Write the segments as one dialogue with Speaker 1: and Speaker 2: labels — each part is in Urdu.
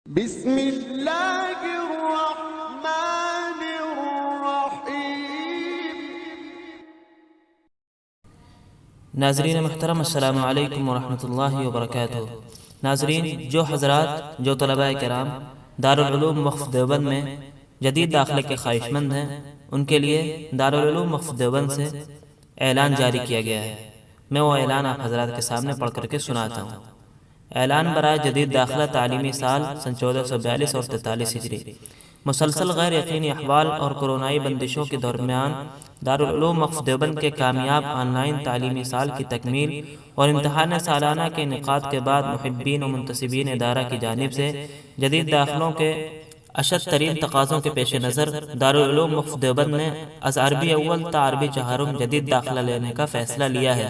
Speaker 1: بسم اللہ الرحمن الرحیم۔
Speaker 2: ناظرین محترم، السلام علیکم ورحمۃ اللہ وبرکاتہ۔ ناظرین، جو حضرات جو طلباء کرام دارالعلوم وقف دیوبند میں جدید داخلے کے خواہش مند ہیں، ان کے لیے دارالعلوم وقف دیوبند سے اعلان جاری کیا گیا ہے۔ میں وہ اعلان آپ حضرات کے سامنے پڑھ کر کے سناتا ہوں۔ اعلان برائے جدید داخلہ تعلیمی سال سن 1442 اور 43 ہجری۔ مسلسل غیر یقینی احوال اور کرونائی بندشوں کے درمیان دارالعلوم وقف دیوبند کے کامیاب آن لائن تعلیمی سال کی تکمیل اور امتحان سالانہ کے انعقاد کے بعد محبین و منتسبین ادارہ کی جانب سے جدید داخلوں کے اشد ترین تقاضوں کے پیش نظر دارالعلوم وقف دیوبند نے از عربی اول تا عربی چہارم جدید داخلہ لینے کا فیصلہ لیا ہے۔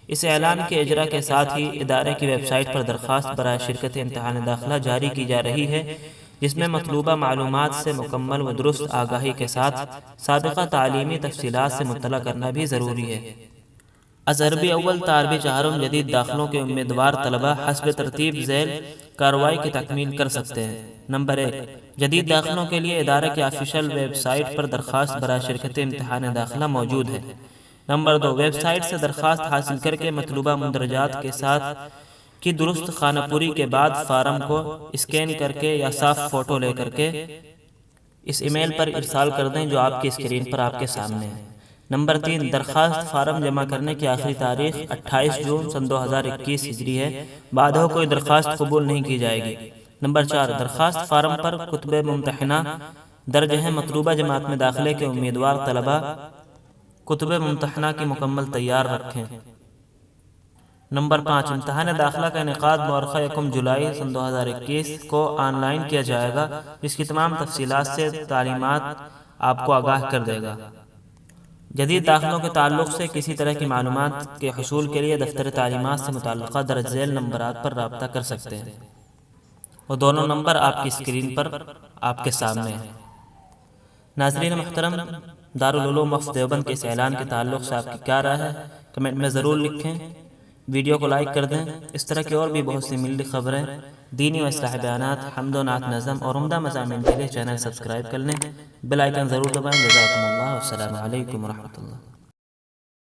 Speaker 2: اس اعلان کے اجرا کے ساتھ ہی ادارے کی ویب سائٹ پر درخواست برائے شرکت امتحان داخلہ جاری کی جا رہی ہے، جس میں مطلوبہ معلومات سے مکمل و درست آگاہی کے ساتھ سابقہ تعلیمی تفصیلات سے مطلع کرنا بھی ضروری ہے۔ از عربی اول تا عربی چہارم جدید داخلوں کے امیدوار طلبہ حسب ترتیب ذیل کارروائی کی تکمیل کر سکتے ہیں۔ نمبر 1، جدید داخلوں کے لیے ادارے کی آفیشیل ویب سائٹ پر درخواست برائے شرکت امتحان داخلہ موجود ہے۔ نمبر 2، ویب سائٹ سے درخواست حاصل کر کے مطلوبہ مندرجات کے ساتھ کی درست خانہ پوری کے بعد فارم کو اسکین کر کے یا صاف فوٹو لے کر کے اس ای میل پر ارسال کر دیں جو آپ کی اسکرین پر آپ کے سامنے ہے۔ نمبر 3، درخواست فارم جمع کرنے کی آخری تاریخ 28 جون سن 2021 ہجری ہے، بعد ہو کوئی درخواست قبول نہیں کی جائے گی۔ نمبر 4، درخواست فارم پر کتب ممتحنہ درج ہیں۔ مطلوبہ جماعت میں داخلے کے امیدوار طلبہ کتب ممتحنہ کی مکمل تیار رکھیں۔ نمبر 5، امتحان داخلہ کا انعقاد مؤرخہ 1 جولائی سن 2021 کو آن لائن کیا جائے گا، جس کی تمام تفصیلات سے تعلیمات آپ کو آگاہ کر دے گا۔ جدید داخلوں کے تعلق سے کسی طرح کی معلومات کے حصول کے لیے دفتر تعلیمات سے متعلقہ درج ذیل نمبرات پر رابطہ کر سکتے ہیں۔ وہ دونوں نمبر آپ کی اسکرین پر آپ کے سامنے ہیں۔ ناظرین محترم، دارالعلوم وقف دیوبند کے اس اعلان کے تعلق سے آپ کی کیا رائے ہے؟ کمنٹ میں ضرور لکھیں، ویڈیو کو لائک کر دیں۔ اس طرح کی اور بھی بہت سی ملی خبریں، دینی و اصلاحی بیانات، حمد و نعت نظم اور عمدہ مضامین کے لیے چینل سبسکرائب کر لیں، بیل آئیکن ضرور دبائیں۔ جزاکم اللہ، والسلام علیکم ورحمۃ اللہ۔